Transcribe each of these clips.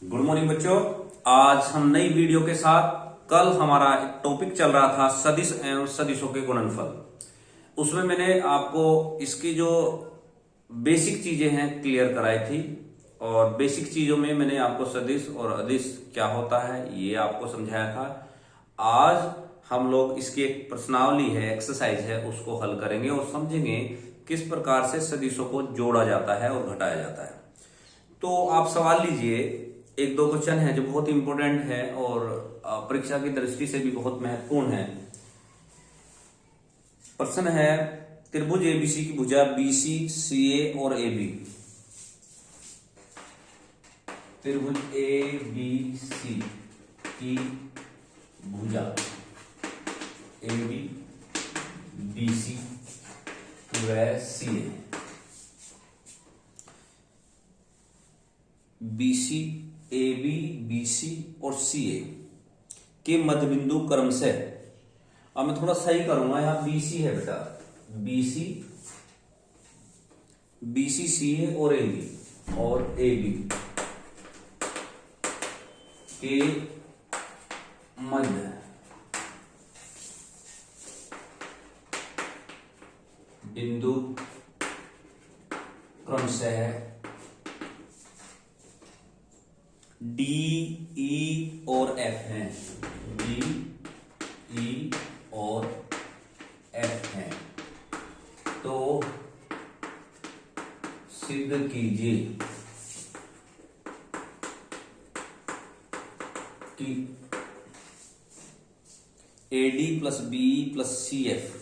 Good morning बच्चों। आज हम नई वीडियो के साथ, कल हमारा एक टॉपिक चल रहा था सदिश एवं सदिशों के गुणनफल। उसमें मैंने आपको इसकी जो बेसिक चीजें हैं क्लियर कराई थी, और बेसिक चीजों में मैंने आपको सदिश और अदिश क्या होता है ये आपको समझाया था। आज हम लोग इसकी एक प्रश्नावली है, एक्सरसाइज है, उसको हल करेंगे और समझेंगे किस प्रकार से सदिशों को जोड़ा जाता है और घटाया जाता है। तो आप सवाल लीजिए, एक दो क्वेश्चन है जो बहुत इंपॉर्टेंट है और परीक्षा की दृष्टि से भी बहुत महत्वपूर्ण है। प्रश्न है, त्रिभुज एबीसी की भुजा बीसी सीए और एबी। त्रिभुज एबीसी की भुजा एबी बीसी व सीए, बीसी एबी बीसी और सीए के मध्य बिंदु क्रम से, अब मैं थोड़ा सही करूंगा, यहां बीसी है बेटा, बीसी बीसी सीए और एबी के मध्य बिंदु क्रम से डी ई और एफ हैं, डी ई और एफ हैं। तो सिद्ध कीजिए कि AD plus B plus C F,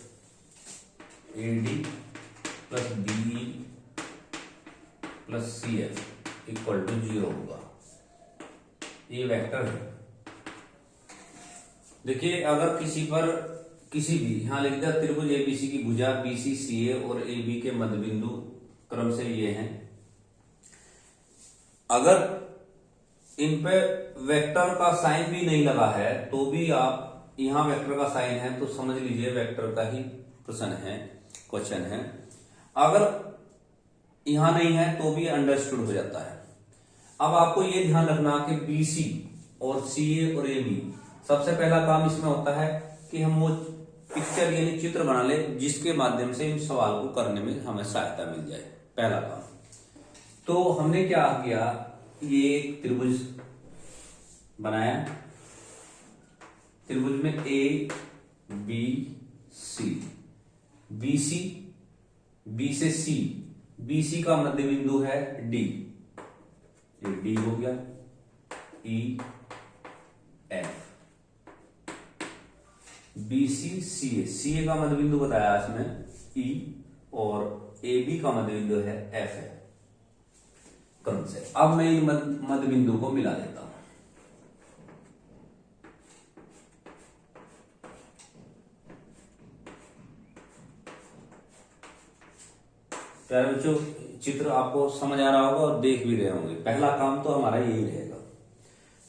AD plus B plus C F equal to 0 होगा। ये वेक्टर है। देखिए, अगर किसी पर किसी भी, यहां लिख दिया त्रिभुज एबीसी की भुजा बीसी सीए और एबी के मध्य बिंदु क्रम से ये हैं। अगर इन पे वेक्टर का साइन भी नहीं लगा है तो भी आप, यहां वेक्टर का साइन है तो समझ लीजिए वेक्टर का ही प्रश्न है, क्वेश्चन है। अगर यहां नहीं है तो भी अंडरस्टूड हो जाता है। अब आपको ये ध्यान रखना कि बीसी और सीए और एबी, सबसे पहला काम इसमें होता है कि हम वो पिक्चर यानी चित्र बना ले जिसके माध्यम से इन सवाल को करने में हमें सहायता मिल जाए, पहला काम। तो हमने क्या किया, ये एक त्रिभुज बनाया, त्रिभुज में A B C, BC B से सी, बीसी का मध्य बिंदु है डी, ये डी हो गया, E F, BC CA, CA का मध्य बिंदु बताया इसमें ई, और ए बी का मध्य बिंदु है एफ है क्रम से। अब मैं इन मध्य बिंदु को मिला देता हूं। प्यारे बच्चों, चित्र आपको समझ आ रहा होगा और देख भी रहे होंगे। पहला काम तो हमारा यही रहेगा।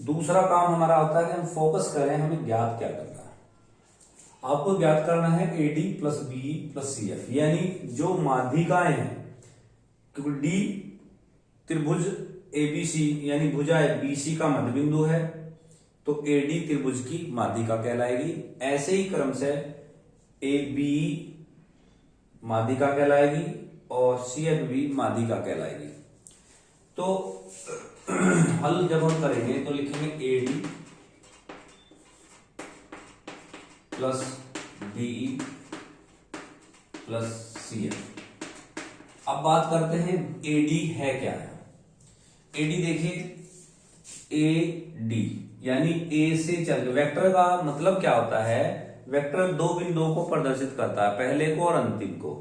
दूसरा काम हमारा होता है कि हम फोकस करें, हमें ज्ञात क्या करना है। आपको ज्ञात करना है AD plus B plus C F, यानी जो माध्यिकाएं हैं, क्योंकि डी त्रिभुज एबीसी यानी भुजा बीसी का मध्य बिंदु है, तो एडी त्रिभुज की माध्यिका कहलाएगी। ऐसे ही क्रम से ए बी माध्यिका कहलाएगी और सी एफ भी माध्यिका कहलाएगी। तो हल जब हम करेंगे तो लिखेंगे AD plus BE plus C F. अब बात करते हैं एडी है क्या है। एडी देखिए, ए डी यानी ए से चल, वेक्टर का मतलब क्या होता है, वेक्टर दो बिंदुओं को प्रदर्शित करता है, पहले को और अंतिम को।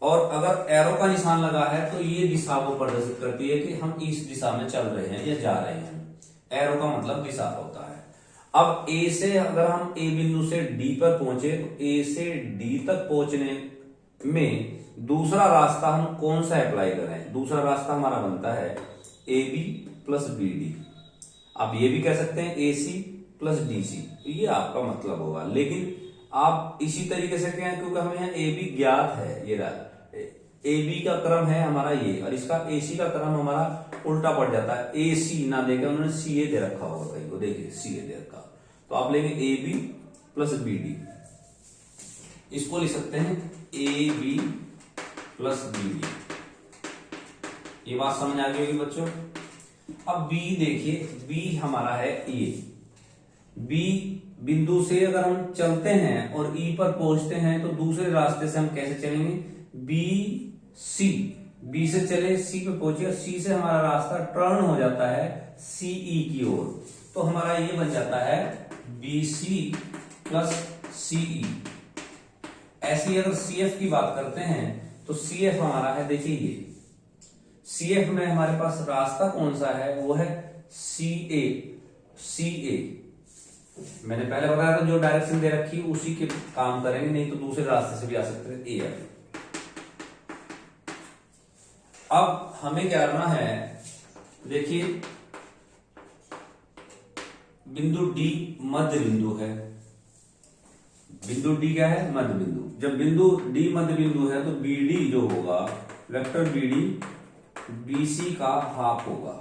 और अगर एरो का निशान लगा है तो ये दिशा को प्रदर्शित करती है कि हम इस दिशा में चल रहे हैं या जा रहे हैं। एरो का मतलब दिशा होता है। अब ए से अगर हम ए बिंदु से डी पर पहुंचे तो ए से डी तक पहुंचने में दूसरा रास्ता हम कौन सा अप्लाई करें। दूसरा रास्ता हमारा बनता है A B plus B D. आप ये भी कह सकते हैं ए सी प्लस डी सी, ये आपका मतलब होगा। लेकिन आप इसी तरीके से कहें, क्योंकि हमें यहाँ ए बी ज्ञात है, ये ए बी का क्रम है हमारा ये, और इसका ए सी का क्रम हमारा उल्टा पड़ जाता है। ए सी ना देकर उन्होंने सी ए दे रखा होगा कहीं को, देखिए सी ए दे रखा, तो आप लेंगे A B plus B D. इसको लिख सकते हैं A B plus B D. ये बात समझ आ गई होगी बच्चों। अब बी देखिए, बी हमारा है ए। बी बिंदु से अगर हम चलते हैं और ई पर पहुंचते हैं तो दूसरे रास्ते से हम कैसे चलेंगे, बी सी। बी से चले सी पे पहुंचे और सी से हमारा रास्ता टर्न हो जाता है सीई की ओर, तो हमारा ये बन जाता है बी सी प्लस सीई। ऐसी अगर सी एफ की बात करते हैं तो सी एफ हमारा है, देखिए ये सी एफ में हमारे पास रास्ता कौन सा है, वो है सी ए। सी ए मैंने पहले बताया था, जो डायरेक्शन दे रखी उसी के काम करेंगे, नहीं तो दूसरे रास्ते से भी आ सकते हैं ए एफ। अब हमें क्या करना है, देखिए बिंदु डी मध्य बिंदु है। बिंदु डी क्या है, मध्य बिंदु। जब बिंदु डी मध्य बिंदु है तो बी डी जो होगा, vector B D B C का हाफ होगा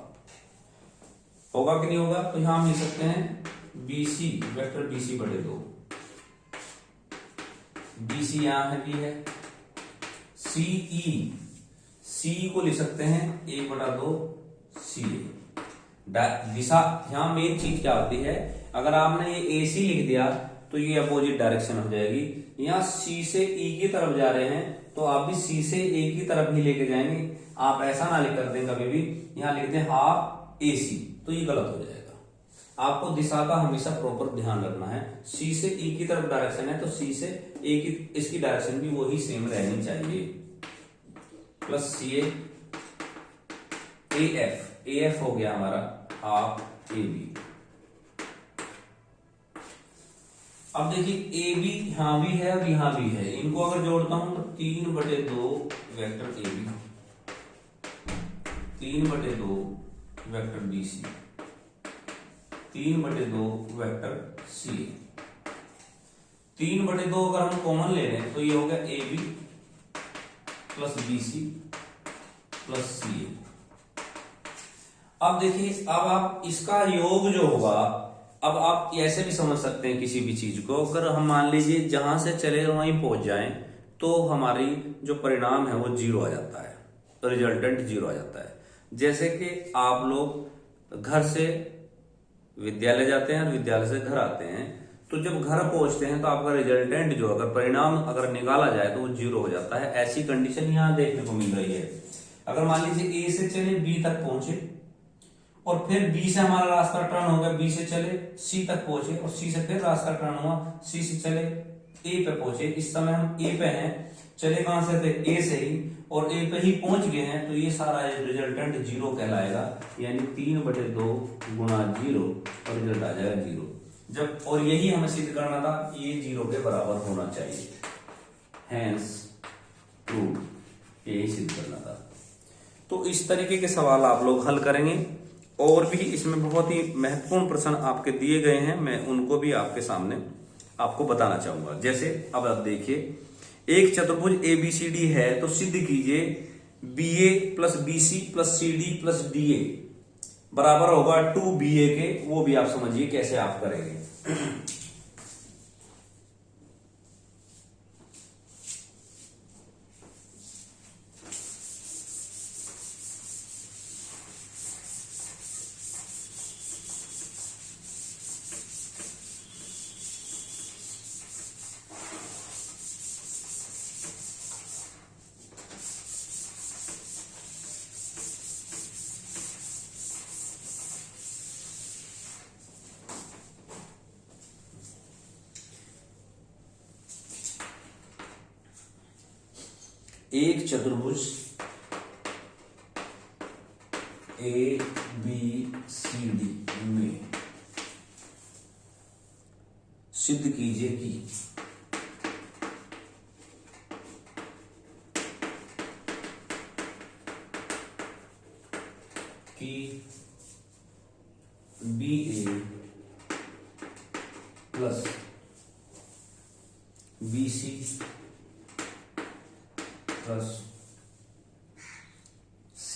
कि नहीं होगा। तो यहां हम लिख सकते हैं B C, vector B C बटे 2। बी सी यहां है, बी है। सीई, सी को लिख सकते हैं 1/2 सी ए। दिशा, यहां मेन चीज क्या होती है, अगर आपने ये ए सी लिख दिया तो ये अपोजिट डायरेक्शन हो जाएगी। यहां सी से ई की तरफ जा रहे हैं तो आप भी सी से ए की तरफ ही लेके जाएंगे। आप ऐसा ना लिख कर दें कभी भी, यहां लिख दें हाफ ए सी, तो ये गलत हो जाएगा। आपको दिशा का हमेशा प्रॉपर ध्यान रखना है। सी से ई की तरफ डायरेक्शन है तो सी से ए की, इसकी डायरेक्शन भी वही सेम रहनी चाहिए। Plus C A F, A F हो गया हमारा हाफ ए बी। अब देखिए ए बी यहां भी है और यहां भी है, इनको अगर जोड़ता हूं तो 3/2 vector A B, 3/2 vector B C, 3/2 vector C A. 3/2 अगर हम कॉमन ले लें तो ये हो गया A B plus B C plus C A. अब देखिए, अब आप इसका योग जो होगा, अब आप ऐसे भी समझ सकते हैं किसी भी चीज को, अगर हम मान लीजिए जहां से चले वहीं पहुंच जाएं तो हमारी जो परिणाम है वो 0 आ जाता है, तो रिजल्टेंट 0 आ जाता है। जैसे कि आप लोग घर से विद्यालय जाते हैं और विद्यालय से घर आते हैं, तो जब घर पहुंचते हैं तो आपका रिजल्टेंट जो, अगर परिणाम अगर निकाला जाए तो वो 0 हो जाता है। ऐसी कंडीशन यहां देखने को मिल रही है। अगर मान लीजिए ए से चले बी तक पहुंचे और फिर बी से हमारा रास्ता टर्न हो गया, बी से चले सी तक पहुंचे और सी से फिर रास्ता टर्न हुआ, सी से चले ए पे पहुंचे। इस समय हम ए पे हैं, चले कहां से थे, ए से ही, और ए पे ही पहुंच गए हैं, तो ये सारा रिजल्टेंट 0 कहलाएगा, यानी 3/2 गुणा 0 और रिजल्ट आ जाएगा 0। जब, और यही हमें सिद्ध करना था, ये 0 के बराबर होना चाहिए, हैंस प्रूव, यही सिद्ध करना था। तो इस तरीके के सवाल आप लोग हल करेंगे, और भी इसमें बहुत ही महत्वपूर्ण प्रश्न आपके दिए गए हैं, मैं उनको भी आपके सामने आपको बताना चाहूंगा। जैसे अब आप देखिए, एक चतुर्भुज एबीसीडी है तो सिद्ध कीजिए B A plus B C plus C D plus D A बराबर होगा 2BA के। वो भी आप समझिए कैसे आप करेंगे। एक चतुर्भुज ए बी सी डी में सिद्ध कीजिए कि B A plus B C plus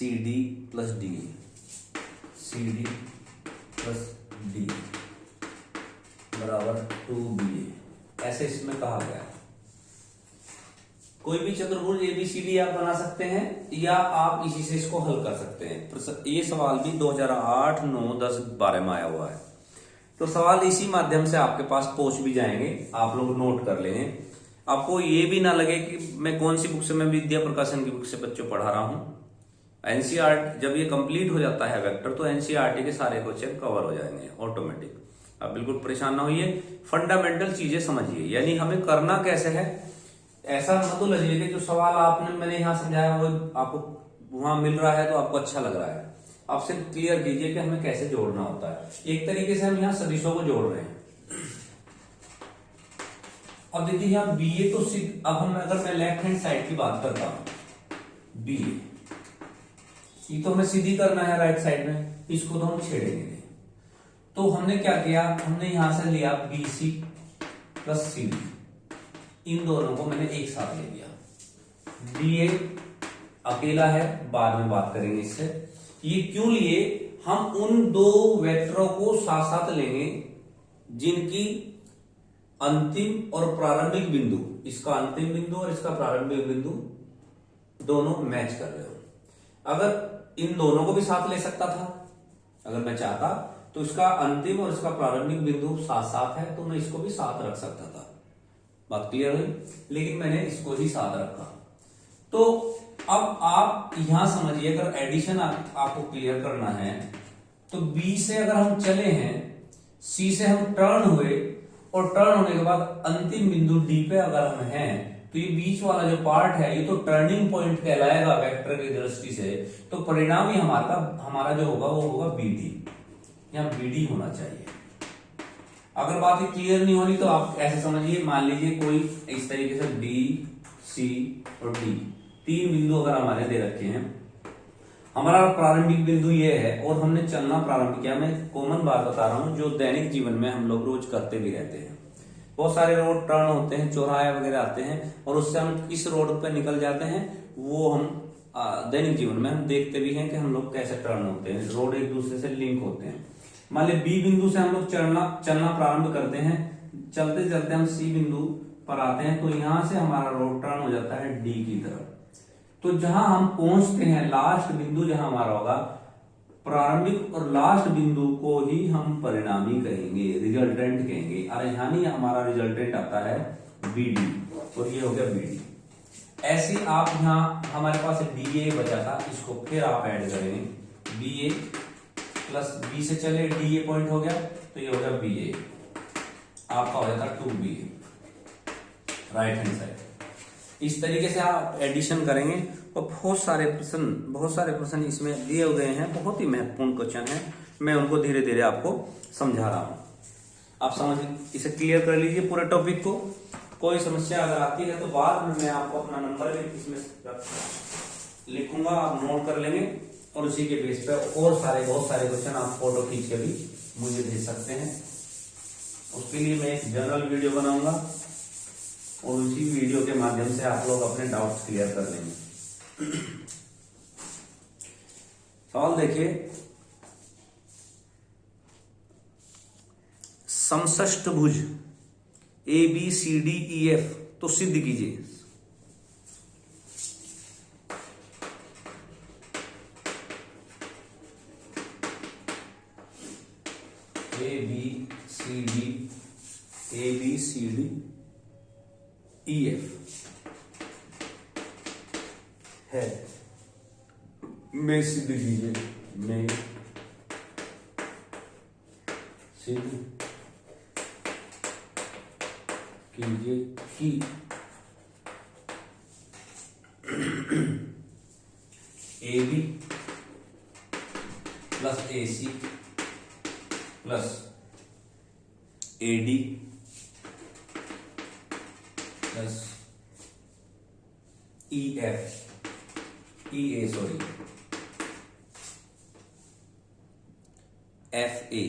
C D plus D A, C D plus D बराबर 2BA, ऐसे इसमें कहा गया है। कोई भी चतुर्भुज ABCD आप बना सकते हैं या आप इसी से इसको हल कर सकते हैं। ये सवाल भी 2008, 9, 10, 12 में आया हुआ है, तो सवाल इसी माध्यम से आपके पास पहुंच भी जाएंगे, आप लोग नोट कर लेंगे। आपको ये भी ना लगे कि मैं कौन सी बुक से, मैं विद्या प्रकाशन की बुक से बच्चों पढ़ा रहा हूं। एनसीईआरटी जब ये कंप्लीट हो जाता है वेक्टर, तो एनसीईआरटी के सारे क्वेश्चन कवर हो जाएंगे ऑटोमेटिक। आप बिल्कुल परेशान ना होइए, फंडामेंटल चीजें समझिए, यानी हमें करना कैसे है। ऐसा मत लगिए कि जो सवाल मैंने यहाँ समझाया वो आपको वहां मिल रहा है तो आपको अच्छा लग रहा है। आप सिर्फ क्लियर कीजिए कि हमें कैसे जोड़ना होता है। एक तरीके से हम यहाँ सदिशों को जोड़ रहे हैं। अब देखिए यहाँ BA, तो अब हम अगर मैं लेफ्ट हैंड साइड की बात करता हूं, BA ये तो हमें सीधी करना है राइट साइड में, इसको तो हम छेड़ेंगे नहीं। तो हमने क्या किया, हमने यहां से लिया BC प्लस CD, इन दोनों को मैंने एक साथ ले लिया। BA अकेला है, बाद में बात करेंगे इससे। ये क्यों लिए, हम उन दो वेक्टरों को साथ साथ लेंगे जिनकी अंतिम और प्रारंभिक बिंदु, इसका अंतिम बिंदु और इसका प्रारंभिक बिंदु दोनों मैच कर रहे हो। अगर इन दोनों को भी साथ ले सकता था, अगर मैं चाहता, तो इसका अंतिम और इसका प्रारंभिक बिंदु साथ साथ है, तो मैं इसको भी साथ रख सकता था। बात क्लियर हुई, लेकिन मैंने इसको ही साथ रखा। तो अब आप यहां समझिए, अगर एडिशन आपको क्लियर करना है, तो B से अगर हम चले हैं, C से हम टर्न हुए, और टर्न होने के बाद अंतिम बिंदु D पे अगर हम हैं, तो ये बीच वाला जो पार्ट है ये तो टर्निंग पॉइंट कहलाएगा वेक्टर की दृष्टि से। तो परिणाम ही हमारा जो होगा वो होगा BD, यहाँ BD होना चाहिए। अगर बात क्लियर नहीं होनी तो आप ऐसे समझिए, मान लीजिए कोई इस तरीके से B, C और D, तीन बिंदु अगर हमारे दे रखे हैं, हमारा प्रारंभिक बिंदु ये है और हमने चलना प्रारंभ किया। मैं कॉमन बात बता रहा हूं जो दैनिक जीवन में हम लोग रोज करते भी रहते हैं। बहुत सारे रोड टर्न होते हैं, चौराहे वगैरह आते हैं, और उससे हम इस रोड पे निकल जाते हैं। वो हम दैनिक जीवन में हम देखते भी हैं कि हम लोग कैसे टर्न होते हैं, रोड एक दूसरे से लिंक होते हैं। मान ली B बिंदु से हम लोग चलना प्रारंभ करते हैं, चलते चलते हम C बिंदु पर आते हैं, तो यहां से हमारा रोड टर्न हो जाता है D की तरफ। तो जहां हम पहुंचते हैं, लास्ट बिंदु जहां हमारा होगा, प्रारंभिक और लास्ट बिंदु को ही हम परिणामी कहेंगे, रिजल्टेंट कहेंगे। और यानी हमारा रिजल्टेंट आता है BD, और ये हो गया BD। ऐसे आप यहां हमारे पास DA बचा था, इसको फिर आप ऐड करेंगे, BA प्लस B से चले DA पॉइंट हो गया, तो ये हो गया BA, आपका हो जाता 2BA राइट हैंड साइड। इस तरीके से आप एडिशन करेंगे, और बहुत सारे प्रश्न इसमें दिए हुए हैं, बहुत ही महत्वपूर्ण क्वेश्चन है। मैं उनको धीरे धीरे आपको समझा रहा हूं, आप समझ इसे क्लियर कर लीजिए पूरे टॉपिक को। कोई समस्या अगर आती है तो बाद में मैं आपको अपना नंबर भी इसमें लिखूंगा, आप नोट कर लेंगे, और उसी के बेस पे और बहुत सारे क्वेश्चन आप फोटो खींच के भी मुझे भेज सकते हैं। उसके लिए मैं एक जनरल वीडियो बनाऊंगा, और उसी वीडियो के माध्यम से आप लोग अपने डाउट्स क्लियर कर लेंगे। सवाल देखिए, समषष्टभुज ABCDEF तो सिद्ध कीजिए। ABCDEF है, मैं सिद्ध कीजिए, मैं सिद्ध कीजिए कि AB plus AC plus AD plus EA FA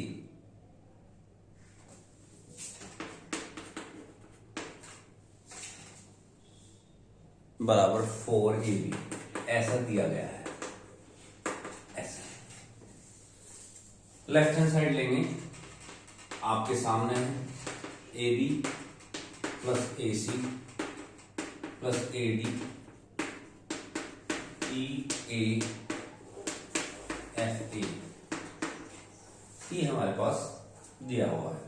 बराबर 4AB, ऐसा दिया गया है। लेफ्ट हैंड साइड लेंगे, आपके सामने है A B plus A C plus A D E A F A, ये हमारे पास दिया हुआ है।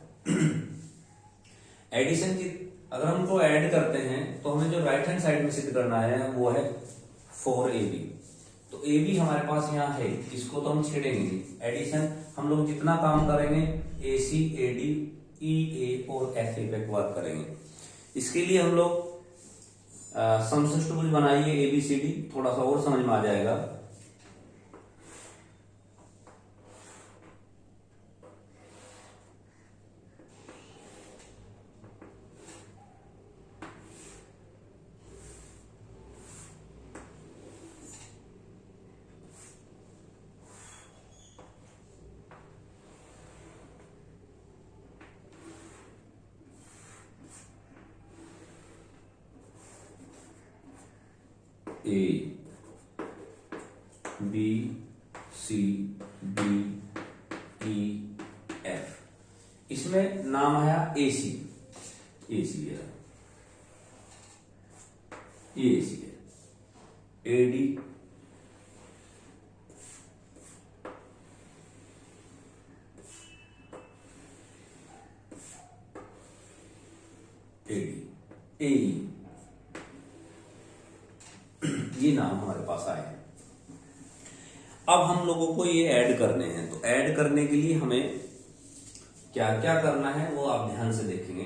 एडिशन की अगर हमको ऐड करते हैं तो हमें जो राइट हैंड साइड में सिद्ध करना है वो है 4ab। तो ab हमारे पास यहाँ है, इसको तो हम छेड़ेंगे नहीं। एडिशन हम लोग जितना काम करेंगे ac ad ea और fa पे वर्क करेंगे। इसके लिए हम लोग समष्टभुज बनाइए abcd, थोड़ा सा और समझ में आ जाएगा। A B C D E F, इसमें नाम आया ए सी, ए सी है, ये ए सी है। ए डी ए डी ए, ये नाम हमारे पास आए हैं। अब हम लोगों को ये ऐड करने हैं, तो ऐड करने के लिए हमें क्या क्या करना है वो आप ध्यान से देखेंगे।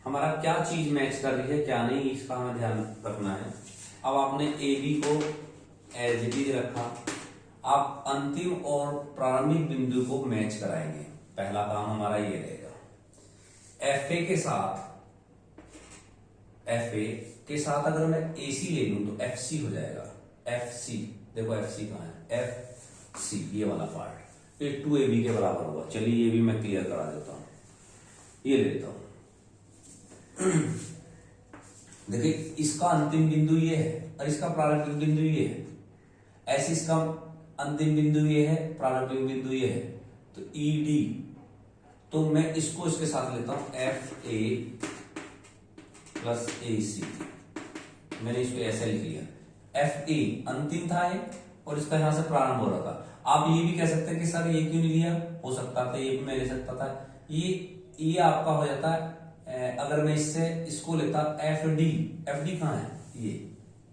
हमारा क्या चीज मैच कर रही है क्या नहीं, इसका हमें ध्यान रखना है। अब आपने ए बी को एज इट इज रखा, आप अंतिम और प्रारंभिक बिंदु को मैच कराएंगे। पहला काम हमारा ये रहेगा। एफ ए के साथ, एफ ए के साथ अगर मैं ए सी ले लूं तो एफ सी हो जाएगा। एफ सी, देखो एफ सी कहां है, एफ सी ये वाला पार्ट, ये 2ab के बराबर होगा। चलिए ये भी मैं क्लियर करा देता हूं, ये ले लेता हूं। देखिए इसका अंतिम बिंदु ये है और इसका प्रारंभिक बिंदु ये है, ऐसे इसका अंतिम बिंदु ये है, प्रारंभिक बिंदु ये है, तो ई डी, तो मैं इसको इसके साथ लेता हूं एफ ए प्लस ए सी, मैंने इसको ऐसे लिख लिया। एफ ए अंतिम था ये और इसका यहां से प्रारंभ हो रहा था। आप ये भी कह सकते हैं कि सर ये क्यों नहीं लिया, हो सकता था ये भी मैं ले सकता था। ये आपका हो जाता है, अगर मैं इससे इसको लेता एफ डी, एफ डी कहां है ये,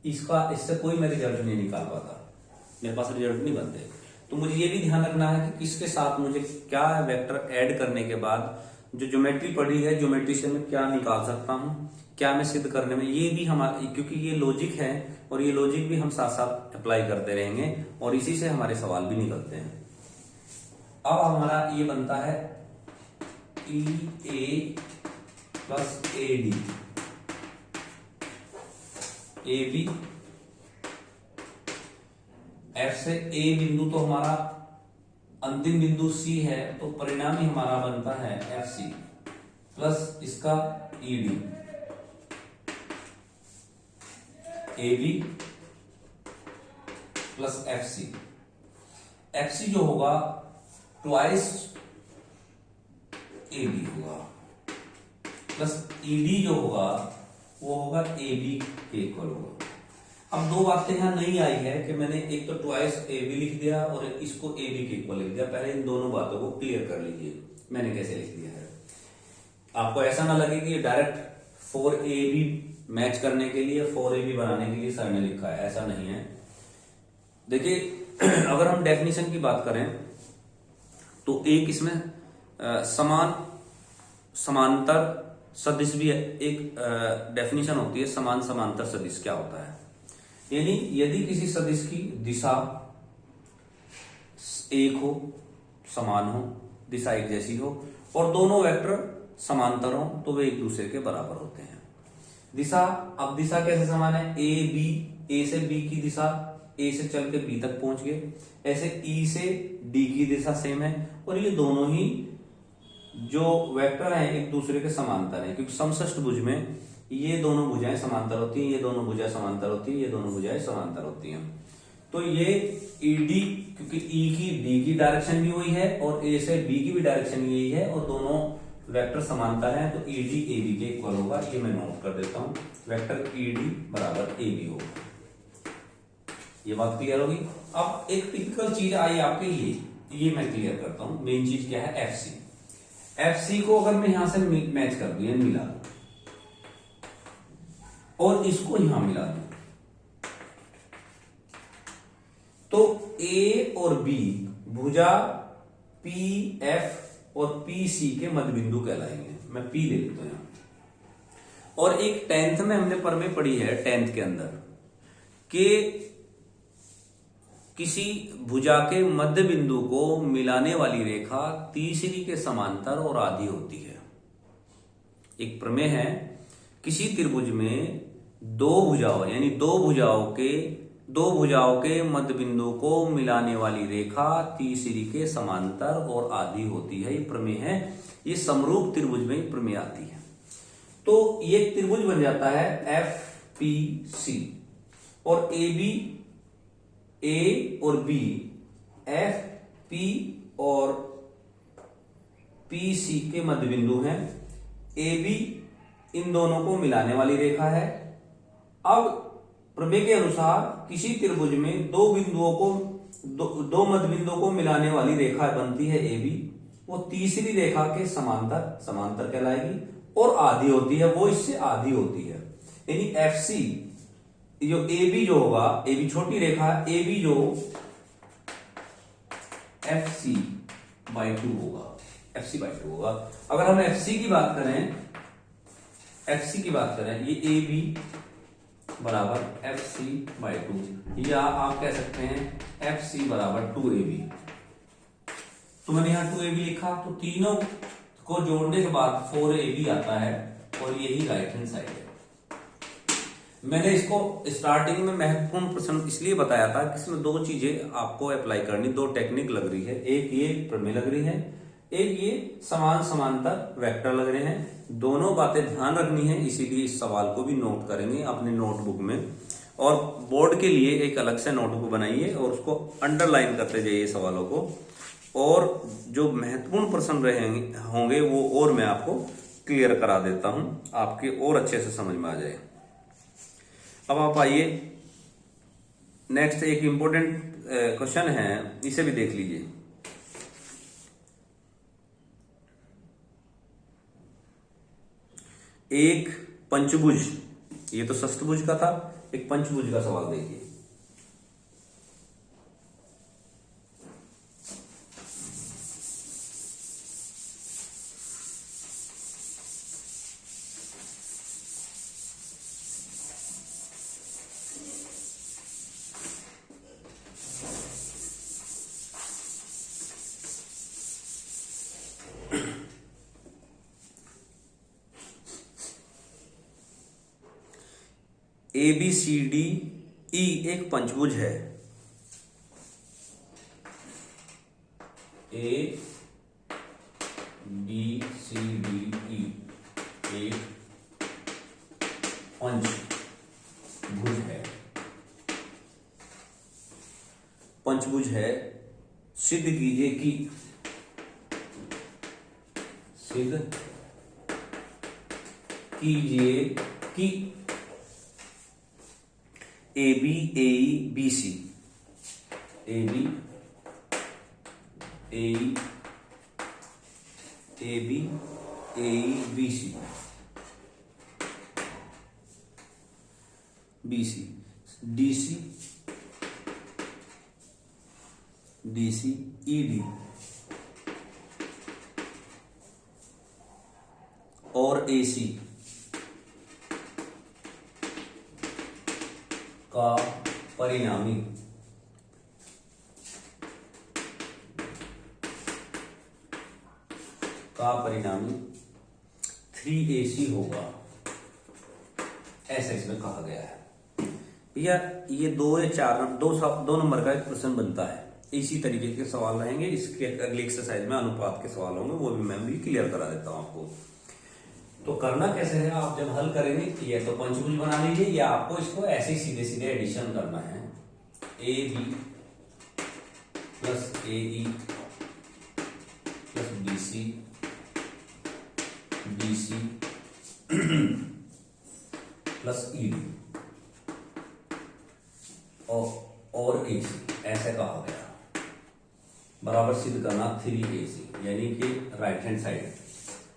इसका इससे कोई मैं रिजल्ट नहीं निकाल पाता, मेरे पास रिजल्ट नहीं बनते। तो मुझे ये भी ध्यान रखना है कि किसके साथ मुझे क्या वेक्टर ऐड करने के बाद जो ज्योमेट्री पढ़ी है, ज्योमेट्री से मैं क्या निकाल सकता हूं, क्या मैं सिद्ध करने में, ये भी हमारा, क्योंकि ये लॉजिक है और ये लॉजिक भी हम साथ साथ अप्लाई करते रहेंगे और इसी से हमारे सवाल भी निकलते हैं। अब हमारा ये बनता है E A plus A D, A B, F से ए बिंदु तो हमारा अंतिम बिंदु सी है, तो परिणामी हमारा बनता है एफ सी प्लस इसका E D, A B plus F C. F C जो होगा ट्वाइस ए बी होगा, प्लस ई डी जो होगा वो होगा ए बी के इक्वल होगा। अब दो बातें यहां नहीं आई है कि मैंने एक तो ट्वाइस ए बी लिख दिया और इसको ए बी के इक्वल लिख दिया। पहले इन दोनों बातों को क्लियर कर लीजिए, मैंने कैसे लिख दिया है। आपको ऐसा ना लगे कि डायरेक्ट 4ab मैच करने के लिए, 4ab बनाने के लिए सर ने लिखा है, ऐसा नहीं है। देखिए अगर हम डेफिनेशन की बात करें तो एक इसमें समांतर सदिश भी एक डेफिनेशन होती है। समान समांतर सदिश क्या होता है, यानी यदि किसी सदिश की दिशा एक हो, समान हो, दिशा एक जैसी हो और दोनों वेक्टर समांतर हो तो वे एक दूसरे के बराबर होते हैं। दिशा, अब दिशा कैसे समान है, ए बी, ए से बी की दिशा, ए से चल के बी तक पहुंच गए, ऐसे ई से डी की दिशा सेम है और ये दोनों ही जो वेक्टर हैं एक दूसरे के समांतर हैं, क्योंकि समषष्ठभुज में ये दोनों भुजाएं समांतर होती हैं, ये दोनों भुजाएं समांतर होती है, ये दोनों भुजाएं समांतर होती हैं। तो ये ईडी, क्योंकि ई की डी की डायरेक्शन भी वही है और ए से बी की भी डायरेक्शन यही है और दोनों वेक्टर समांतर हैं, तो ईडी ए बी के इक्वल होगा। ये मैं नोट कर देता हूं, वेक्टर ईडी बराबर ए बी होगा। ये बात क्लियर होगी। अब एक टिपिकल चीज आई आपके लिए, ये मैं क्लियर करता हूं। मेन चीज क्या है, एफ सी। एफ सी को अगर मैं यहां से मैच कर दूं, मिला दूं और इसको यहां मिला दूं, तो ए और बी भुजा पी एफ और पी सी के मध्य बिंदु कहलाएंगे। मैं पी ले लेता हूं यहां। और एक 10th में हमने प्रमेय पढ़ी है, 10th के अंदर, कि किसी भुजा के मध्य बिंदु को मिलाने वाली रेखा तीसरी के समांतर और आधी होती है। एक प्रमेय है, किसी त्रिभुज में दो भुजाओं यानी दो भुजाओं के मध्य बिंदु को मिलाने वाली रेखा तीसरी के समांतर और आधी होती है। ये प्रमेय है, ये समरूप त्रिभुज में प्रमेय आती है। तो ये त्रिभुज बन जाता है एफ पी सी और ए बी, ए और बी, एफ पी और पी सी के मध्य बिंदु हैं। ए बी इन दोनों को मिलाने वाली रेखा है। अब प्रमेय के अनुसार किसी त्रिभुज में दो मध्य बिंदुओं को मिलाने वाली रेखा बनती है ए बी, वो तीसरी रेखा के समांतर कहलाएगी और आधी होती है, वो इससे आधी होती है। यानी एफ सी जो ए बी जो होगा, ए बी छोटी रेखा है, ए बी जो एफ सी बाई 2 होगा, एफ सी बाई 2 होगा। अगर हम एफ सी की बात करें, ये ए बी बराबर एफ सी बाई 2, या आप कह सकते हैं एफ सी बराबर 2 ए बी। तो मैंने यहां 2 ए बी लिखा, तो तीनों को जोड़ने के बाद 4 ए बी आता है और यही राइट हैंड साइड है। मैंने इसको स्टार्टिंग में महत्वपूर्ण प्रश्न इसलिए बताया था कि इसमें दो चीजें आपको अप्लाई करनी, दो टेक्निक लग रही है। एक ये प्रमेय लग रही है, एक ये समान समांतर वेक्टर लग रहे हैं। दोनों बातें ध्यान रखनी है, इसीलिए इस सवाल को भी नोट करेंगे अपने नोटबुक में। और बोर्ड के लिए एक अलग से नोटबुक बनाइए और उसको अंडरलाइन करते जाइए सवालों को, और जो महत्वपूर्ण प्रश्न रहेंगे होंगे वो और मैं आपको क्लियर करा देता हूं, आपके और अच्छे से समझ में आ जाए। अब आप आइए, नेक्स्ट एक इंपॉर्टेंट क्वेश्चन है, इसे भी देख लीजिए। एक पंचभुज, ये तो षष्ठभुज का था, एक पंचभुज का सवाल देखिए। ए बी सी डी ई एक पंचभुज है। ए बी सी डी ई एक पंचभुज है। पंचभुज है, सिद्ध कीजिए कि A B A B C, A B A B A B C, B C D C E D और ए सी का परिणामी का परिणामी 3AC होगा, ऐसा इसमें कहा गया है। या ये 2 या 4 दो नंबर का एक प्रश्न बनता है। इसी तरीके के सवाल रहेंगे। इसके अगली एक्सरसाइज में अनुपात के सवाल होंगे, वो भी मैं भी क्लियर करा देता हूं आपको। तो करना कैसे है, आप जब हल करेंगे ये तो पंचभुज बना लीजिए, या आपको इसको ऐसे सीधे सीधे एडिशन करना है। A B plus A E plus B C plus E D और ए सी, ऐसे कहा गया। बराबर सिद्ध करना 3AC, यानी कि राइट हैंड साइड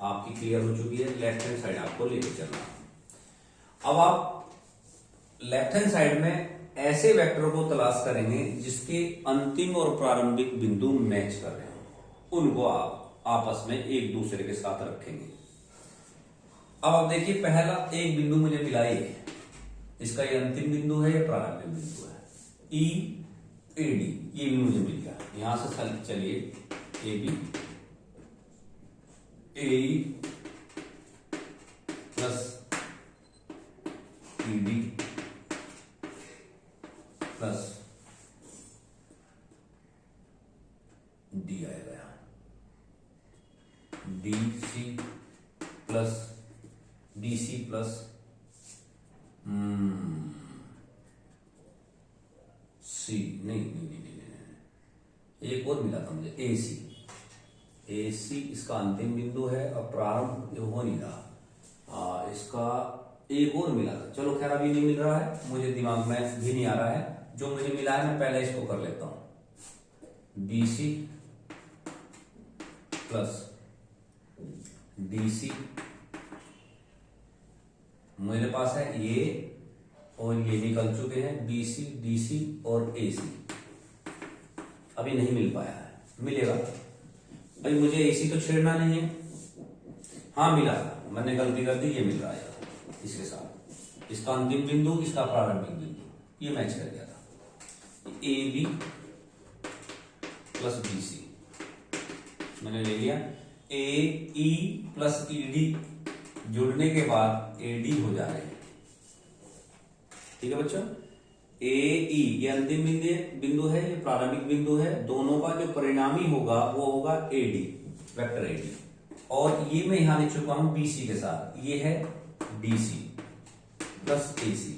आपकी क्लियर हो चुकी है, लेफ्ट हैंड साइड आपको लेके चलना। अब आप लेफ्ट हैंड साइड में ऐसे वेक्टर को तलाश करेंगे जिसके अंतिम और प्रारंभिक बिंदु मैच कर रहे हो, उनको आप आपस में एक दूसरे के साथ रखेंगे। अब आप देखिए, पहला एक बिंदु मुझे मिला है, इसका ये अंतिम बिंदु है या प्रारंभिक बिंदु है, ई ए डी, ये भी मुझे मिल गया। यहां से चलिए A B A plus E D plus D आएगा, डी सी प्लस सी, नहीं, एक और मिला था मुझे, ए सी इसका अंतिम बिंदु है और प्रारंभ हो नहीं रहा। इसका एक और मिला था, चलो खैर अभी नहीं मिल रहा है, मुझे दिमाग में भी नहीं आ रहा है। जो मुझे मिला है मैं पहले इसको कर लेता हूं, B C plus D C, मेरे पास है ये और ये निकल चुके हैं, बी सी डी सी और ए सी। अभी नहीं मिल पाया है, मिलेगा भाई। मुझे एसी तो छेड़ना नहीं है। हाँ मिला, मैंने गलती कर दी, ये मिल रहा है इसके साथ, इसका अंतिम बिंदु, इसका प्रारंभिक बिंदु, ये मैच कर गया था। A B plus B C मैंने ले लिया। ए ई प्लस ई डी जुड़ने के बाद ए डी हो जा रहे हैं, ठीक है बच्चों। ए ई ये अंतिम बिंदु है, ये प्रारंभिक बिंदु है, दोनों का जो परिणामी होगा वो होगा A D, vector A D. और ये मैं यहां लिख चुका हूं बी सी के साथ, ये है डी सी प्लस ए सी।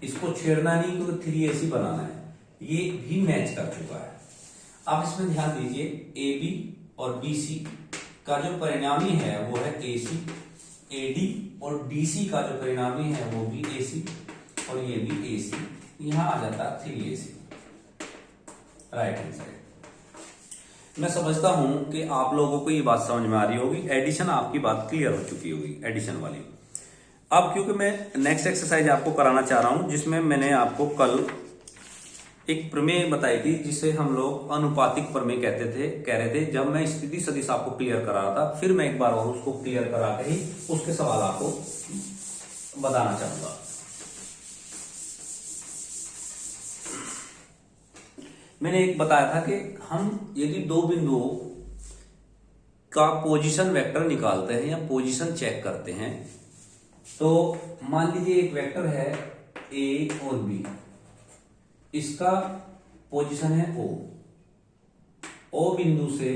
इसको छेड़ना नहीं क्योंकि 3AC बनाना है, ये भी मैच कर चुका है। अब इसमें ध्यान दीजिए, ए बी और बी सी का जो परिणामी है वो है ए सी, ए डी और डी सी का जो परिणामी है वो भी ए सी और ये भी ए सी। यहां आ जाता 3AC राइट हैंड साइड। मैं समझता हूं कि आप लोगों को ये बात समझ में आ रही होगी, एडिशन आपकी बात क्लियर हो चुकी होगी, एडिशन वाली। अब क्योंकि मैं नेक्स्ट एक्सरसाइज आपको कराना चाह रहा हूं, जिसमें मैंने आपको कल एक प्रमेय बताई थी जिसे हम लोग अनुपातिक प्रमेय कह रहे थे। जब मैं स्थिति सदिश आपको क्लियर करा रहा था, फिर मैं एक बार और उसको क्लियर करा कर ही उसके सवाल आपको बताना चाहूंगा। मैंने एक बताया था कि हम यदि दो बिंदुओं का पोजीशन वेक्टर निकालते हैं या पोजीशन चेक करते हैं, तो मान लीजिए एक वेक्टर है ए और बी, इसका पोजीशन है ओ बिंदु से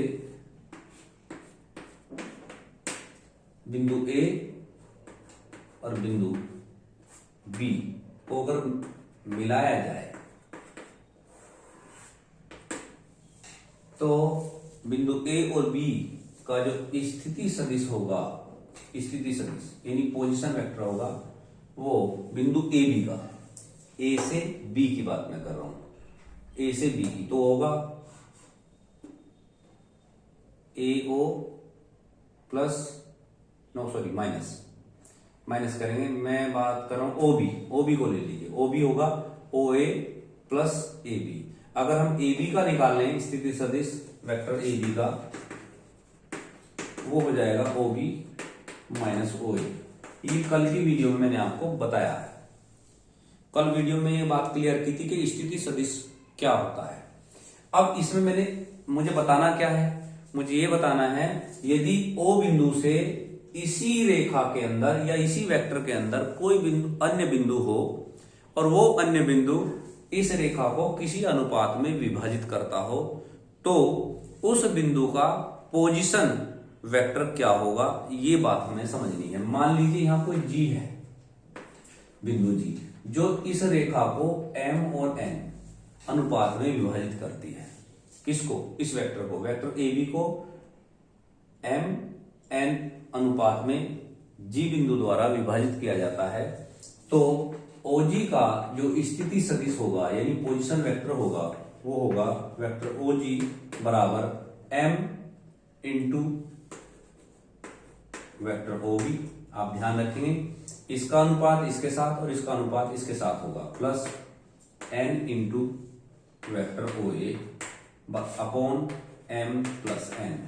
बिंदु ए और बिंदु बी को अगर मिलाया जाए तो बिंदु ए और बी का जो स्थिति सदिश होगा, स्थिति सदिश यानी पोजीशन वेक्टर होगा, वो बिंदु ए बी का, ए से बी की बात मैं कर रहा हूं, ए से बी की, तो होगा ए ओ प्लस माइनस करेंगे। मैं बात कर रहा हूं ओ बी को ले लीजिए, ओ बी होगा ओ ए प्लस ए बी। अगर हम ए बी का निकाल लें स्थिति सदिश वेक्टर ए बी का, वो हो जाएगा ओ बी माइनस ओ ए। ये कल की वीडियो में मैंने आपको बताया है, कल वीडियो में ये बात क्लियर की थी कि स्थिति सदिश क्या होता है। अब इसमें मुझे बताना क्या है, मुझे ये बताना है यदि ओ बिंदु से इसी रेखा के अंदर या इसी वेक्टर के अंदर कोई अन्य बिंदु हो और वो अन्य बिंदु इस रेखा को किसी अनुपात में विभाजित करता हो, तो उस बिंदु का पोजीशन वेक्टर क्या होगा, ये बात हमें समझनी है। मान लीजिए यहां कोई जी है, बिंदु जी, जो इस रेखा को M और N अनुपात में विभाजित करती है। किसको? इस वेक्टर को, वेक्टर ए बी को एम एन अनुपात में जी बिंदु द्वारा विभाजित किया जाता है। तो ओजी का जो स्थिति सदिश होगा यानी पोजीशन वेक्टर होगा वो होगा वेक्टर ओजी बराबर एम इंटू वेक्टर ओबी। आप ध्यान रखेंगे इसका अनुपात इसके साथ और इसका अनुपात इसके साथ होगा plus N into vector O A upon M plus N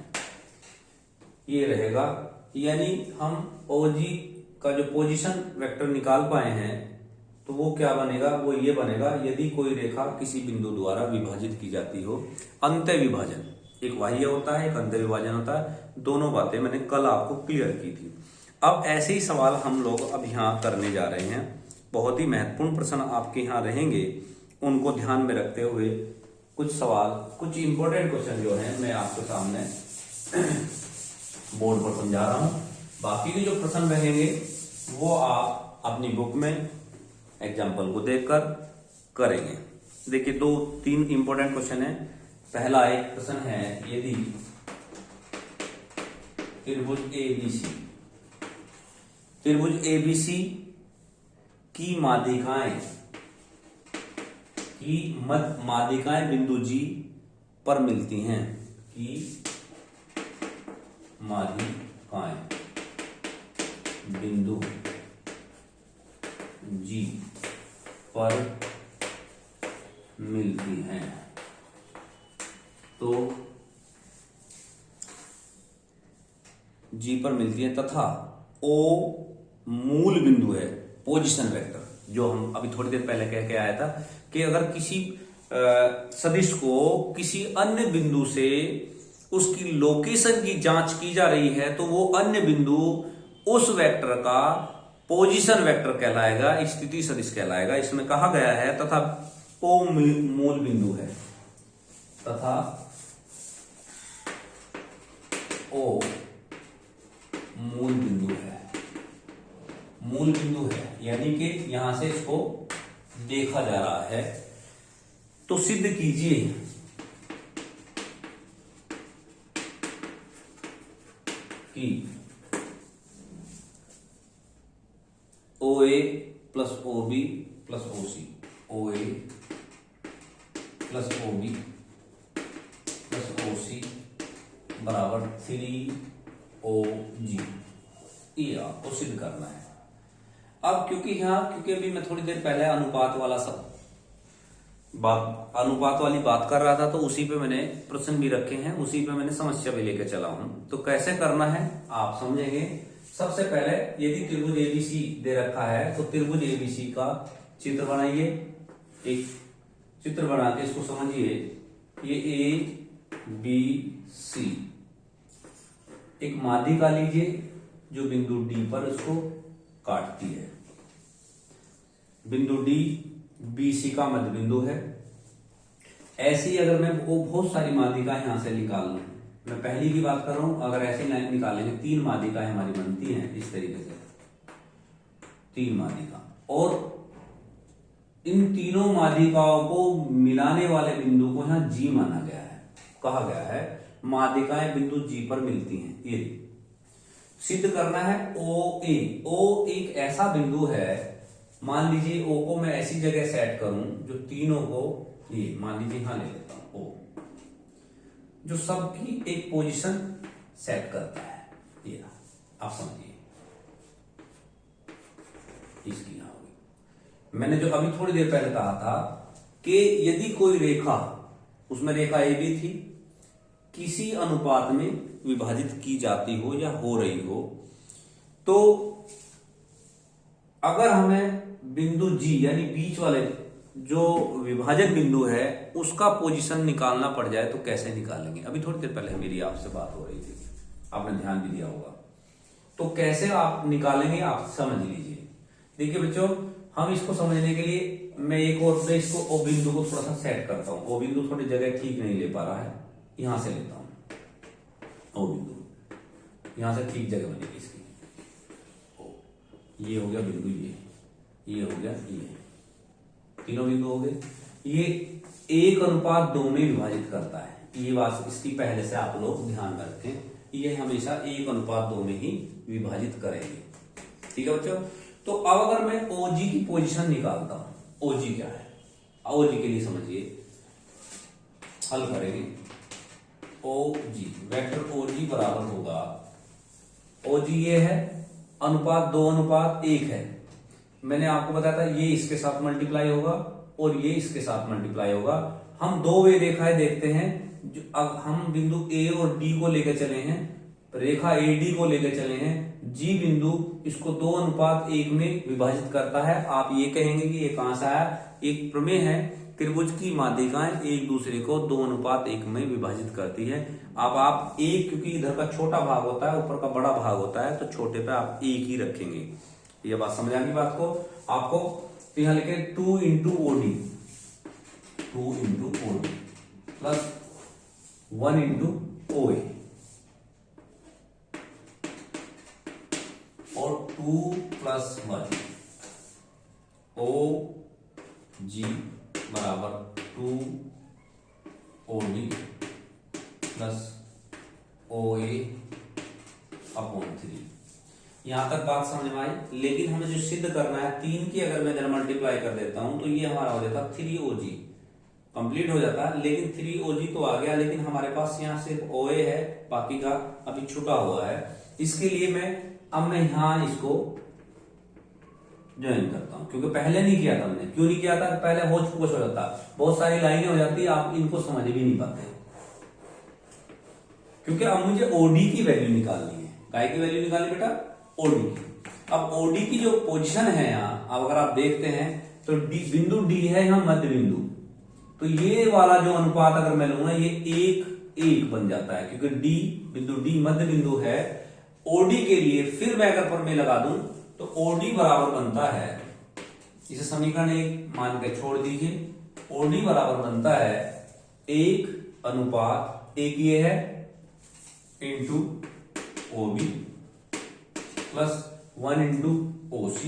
ये रहेगा। यानी हम ओजी का जो पोजीशन वेक्टर निकाल पाए हैं तो वो क्या बनेगा? वो ये बनेगा यदि कोई रेखा किसी बिंदु द्वारा विभाजित की जाती हो। अंत्य विभाजन एक बाह्य होता है, एक अंत्य विभाजन होता है। दोनों बातें मैंने कल आपको क्लियर की थी। अब ऐसे ही सवाल हम लोग अब यहाँ करने जा रहे हैं। बहुत ही महत्वपूर्ण प्रश्न आपके यहाँ रहेंगे, उनको ध्यान में रखते हुए कुछ सवाल, कुछ इंपॉर्टेंट क्वेश्चन जो है मैं आपके सामने बोर्ड पर समझा रहा हूं। बाकी के जो प्रश्न रहेंगे वो आप अपनी बुक में एग्जाम्पल को देखकर करेंगे। देखिए 2-3 इंपॉर्टेंट क्वेश्चन है। पहला एक प्रश्न है, यदि त्रिभुज एबीसी की माध्यिकाएं बिंदु जी पर मिलती हैं, कि माध्यिकाएं बिंदु जी पर मिलती हैं, तो जी पर मिलती है तथा ओ मूल बिंदु है, पोजीशन वेक्टर, जो हम अभी थोड़ी देर पहले कह के आया था कि अगर किसी सदिश को किसी अन्य बिंदु से उसकी लोकेशन की जांच की जा रही है तो वो अन्य बिंदु उस वेक्टर का पोजीशन वेक्टर कहलाएगा, स्थिति सदिश कहलाएगा। इसमें कहा गया है तथा ओ मूल बिंदु है, तथा ओ मूल बिंदु है, मूल बिंदु है यानी कि यहां से इसको देखा जा रहा है। तो सिद्ध कीजिए कि O A plus O B plus O C, O A plus O B plus O C बराबर 3 ओ जी, ये आपको सिद्ध करना है। अब क्योंकि अभी मैं थोड़ी देर पहले अनुपात वाली बात कर रहा था तो उसी पे मैंने प्रश्न भी रखे हैं, उसी पे मैंने समस्या भी लेकर चला हूं। तो कैसे करना है आप समझेंगे। सबसे पहले यदि त्रिभुज एबीसी दे रखा है तो त्रिभुज एबीसी का चित्र बनाइए, एक चित्र बना के इसको समझिए। ये ए बी सी एक माध्यिका लीजिए जो बिंदु डी पर इसको काटती है। बिंदु डी बीसी का मध्य बिंदु है। ऐसी अगर मैं वो बहुत सारी माध्यिकाएं यहां से निकाल लूं, मैं पहली की बात कर रहा हूं, अगर ऐसे लाइन निकालेंगे 3 माध्यिकाएं हमारी बनती हैं इस तरीके से, 3 माध्यिका, और इन तीनों माध्यिकाओं को मिलाने वाले बिंदु को यहां जी माना गया है। कहा गया है माध्यिकाएं बिंदु जी पर मिलती हैं। ये सिद्ध करना है ओ ए। ओ एक ऐसा बिंदु है, मान लीजिए ओ को मैं ऐसी जगह सेट करूं जो तीनों को, ये मान लीजिए यहां ले लेता हूं ओ, जो सबकी एक पोजीशन सेट करता है। ये आप समझिए, इसकी यहां होगी। मैंने जो अभी थोड़ी देर पहले कहा था कि यदि कोई रेखा, उसमें रेखा ए बी थी, किसी अनुपात में विभाजित की जाती हो या हो रही हो, तो अगर हमें बिंदु जी यानी बीच वाले जो विभाजन बिंदु है उसका पोजीशन निकालना पड़ जाए तो कैसे निकालेंगे। अभी थोड़ी देर पहले मेरी आपसे बात हो रही थी, आपने ध्यान भी दिया होगा। तो कैसे आप निकालेंगे आप समझ लीजिए। देखिए बच्चों, हम इसको समझने के लिए मैं एक और से इसको ओ बिंदु को थोड़ा सा सेट करता हूं। ओ बिंदु थोड़ी जगह ठीक नहीं ले पा रहा है, यहां से लेता हूं ओ बिंदु, यहां से ठीक जगह बनेगी इसकी। ये हो गया बिंदु, ये हो गया, ये तीनों बिंदु हो गए। ये 1:2 में विभाजित करता है। ये बात इसकी पहले से आप लोग ध्यान में रखें, ये हमेशा 1:2 में ही विभाजित करेंगे। ठीक है बच्चों। तो अब अगर मैं OG की पोजीशन निकालता हूं, OG क्या है, OG के लिए समझिए, हल करेंगे। OG वेक्टर OG बराबर होगा, OG ये है, अनुपात 2:1 है। मैंने आपको बताया था ये इसके साथ मल्टीप्लाई होगा और ये इसके साथ मल्टीप्लाई होगा। हम दो वे रेखाएं देखते हैं, जो अब हम बिंदु A और D को लेकर चले हैं, रेखा AD को लेकर चले हैं, G बिंदु इसको 2:1 में विभाजित करता है। आप ये कहेंगे कि ये कहां से आया, एक प्रमेय है, त्रिभुज की माध्यिकाएं एक दूसरे को 2:1 में विभाजित करती है। अब आप एक, क्योंकि इधर का छोटा भाग होता है, ऊपर का बड़ा भाग होता है, तो छोटे पे आप एक ही रखेंगे। ये बात समझ आ गई बात को आपको। तो यहां लिखे 2 into OD plus 1 into OA और 2 प्लस 1 OG बराबर 2 OD प्लस OA अपॉन 3। यहां तक बात समझ में आई। लेकिन हमें जो सिद्ध करना है, 3 की अगर मैं इधर मल्टीप्लाई कर देता हूं तो ये हमारा हो जाता 3OG, कंप्लीट हो जाता है। लेकिन 3OG तो आ गया, लेकिन हमारे पास यहाँ सिर्फ OA है, बाकी का अभी छुटा हुआ है। इसके लिए मैं यहां इसको ज्वाइन करता हूं, क्योंकि पहले नहीं किया था मैंने। क्यों नहीं किया था, पहले होच पोच हो जाता, बहुत सारी लाइनें हो जाती, आप इनको समझ भी नहीं पाते। क्योंकि अब मुझे OD की वैल्यू निकालनी है। काय की वैल्यू निकालनी बेटा, OD की। अब OD की जो पोजीशन है यहाँ, अब अगर आप देखते हैं तो बिंदु D है यहाँ मध्य बिंदु, तो ये वाला जो अनुपात अगर मैं लूंगा ये 1:1 बन जाता है, क्योंकि बिंदु D मध्य बिंदु है। OD के लिए फिर मैं अगर प्रमेय लगा दूं तो OD बराबर बनता है, इसे समीकरण 1 मान के छोड़ दीजिए, OD बराबर बनता है 1:1 ये है into OB plus 1 into OC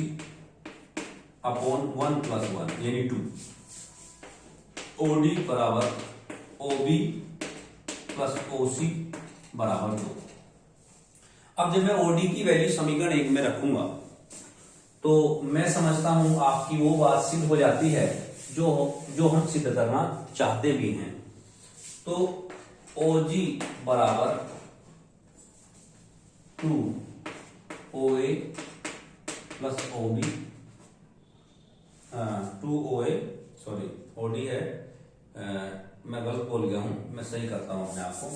upon 1 plus 1 यानी 2। OD बराबर OB प्लस OC बराबर 2। अब जब मैं OD की वैल्यू समीकरण 1 में रखूंगा तो मैं समझता हूं आपकी वो बात सिद्ध हो जाती है जो हम सिद्ध करना चाहते भी हैं। तो OG बराबर 2OA plus OB, 2OA sorry OD है, मैं गलत बोल गया हूं, मैं सही करता हूं अपने आप को।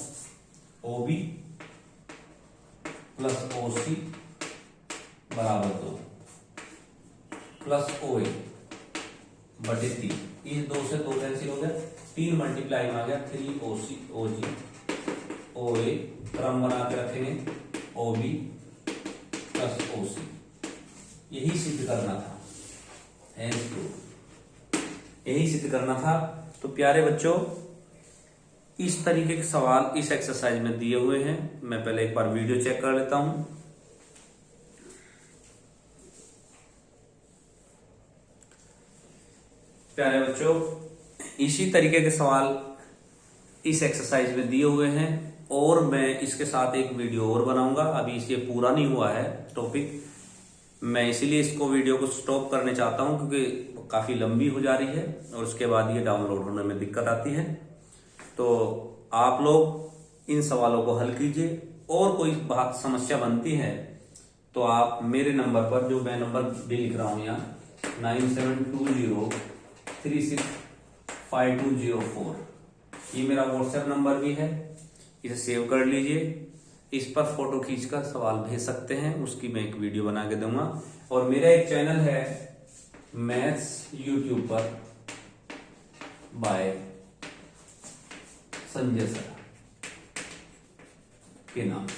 OB प्लस OC बराबर 2 प्लस OA बटे 3। इस 2 से 2 कैंसिल हो गया, 3 मल्टीप्लाई में आ गया 3OC OG OA, क्रम बना के रखेंगे OB प्लस OC। यही सिद्ध करना था, यही सिद्ध करना था। तो प्यारे बच्चों, इस तरीके के सवाल इस एक्सरसाइज में दिए हुए हैं। मैं पहले एक बार वीडियो चेक कर लेता हूं। प्यारे बच्चों, इसी तरीके के सवाल इस एक्सरसाइज में दिए हुए हैं और मैं इसके साथ एक वीडियो और बनाऊंगा। अभी इसे पूरा नहीं हुआ है टॉपिक, मैं इसीलिए इसको वीडियो को स्टॉप करने चाहता हूं, क्योंकि काफी लंबी हो जा रही है और उसके बाद ये डाउनलोड होने में दिक्कत आती है। तो आप लोग इन सवालों को हल कीजिए, और कोई बात समस्या बनती है तो आप मेरे नंबर पर, जो मैं नंबर भी लिख रहा हूं यहाँ 9720365204, ये मेरा व्हाट्सएप नंबर भी है, इसे सेव कर लीजिए। इस पर फोटो खींचकर सवाल भेज सकते हैं, उसकी मैं एक वीडियो बना के दूंगा। और मेरा एक चैनल है मैथ्स यूट्यूब पर बाय संजय सर के नाम से,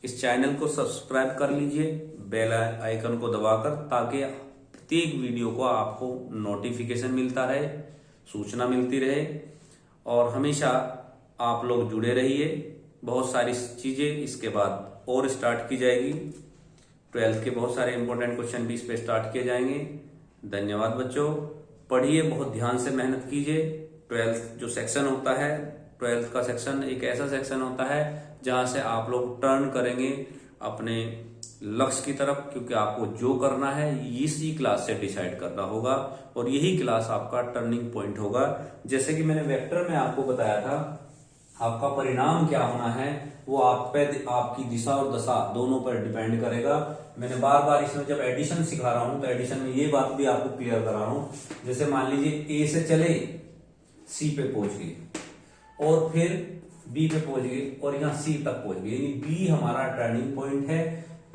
इस चैनल को सब्सक्राइब कर लीजिए बेल आइकन को दबाकर, ताकि प्रत्येक वीडियो को आपको नोटिफिकेशन मिलता रहे, सूचना मिलती रहे, और हमेशा आप लोग जुड़े रहिए। बहुत सारी चीजें इसके बाद और स्टार्ट की जाएगी, 12th के बहुत सारे इंपॉर्टेंट क्वेश्चन भी इस पे स्टार्ट किए जाएंगे। धन्यवाद बच्चों। पढ़िए, बहुत ध्यान से मेहनत कीजिए। 12th जो सेक्शन होता है, 12th का सेक्शन एक ऐसा सेक्शन होता है जहां से आप लोग टर्न करेंगे अपने लक्ष्य की तरफ, क्योंकि आपको जो करना है इसी क्लास से डिसाइड करना होगा और यही क्लास आपका टर्निंग पॉइंट होगा। जैसे कि मैंने वेक्टर में आपको बताया था, आपका परिणाम क्या होना है वो आप पे आपकी दिशा और दशा दोनों पर डिपेंड करेगा। मैंने बार बार इसमें जब एडिशन सिखा रहा हूं तो एडिशन में ये बात भी आपको क्लियर करा रहा हूं। जैसे मान लीजिए ए से चले, सी पे पहुंच गए और फिर बी पे पहुंच गए और यहाँ सी तक पहुंच गए, यानी बी हमारा टर्निंग पॉइंट है।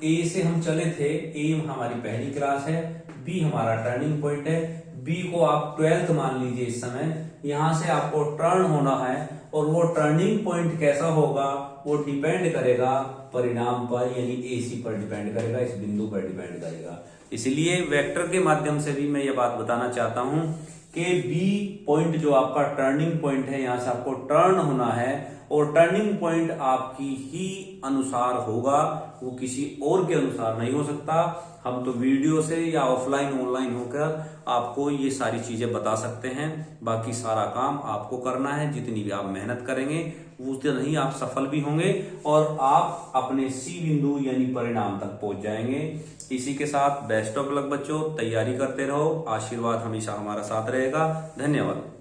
ए से हम चले थे, ए हमारी पहली क्लास है, बी हमारा टर्निंग पॉइंट है। बी को आप 12th मान लीजिए इस समय, यहां से आपको टर्न होना है और वो टर्निंग पॉइंट कैसा होगा वो डिपेंड करेगा परिणाम पर, यानी एसी पर डिपेंड करेगा, इस बिंदु पर डिपेंड करेगा। इसलिए वेक्टर के माध्यम से भी मैं ये बात बताना चाहता हूं कि बी पॉइंट जो आपका टर्निंग पॉइंट है, यहां से आपको टर्न होना है और टर्निंग पॉइंट आपकी ही अनुसार होगा, वो किसी और के अनुसार नहीं हो सकता। हम तो वीडियो से या ऑफलाइन ऑनलाइन होकर आपको ये सारी चीजें बता सकते हैं, बाकी सारा काम आपको करना है। जितनी भी आप मेहनत करेंगे उतना ही आप सफल भी होंगे और आप अपने सी बिंदु यानी परिणाम तक पहुंच जाएंगे। इसी के साथ बेस्ट ऑफ लक बच्चों, तैयारी करते रहो, आशीर्वाद हमेशा हमारा साथ रहेगा। धन्यवाद।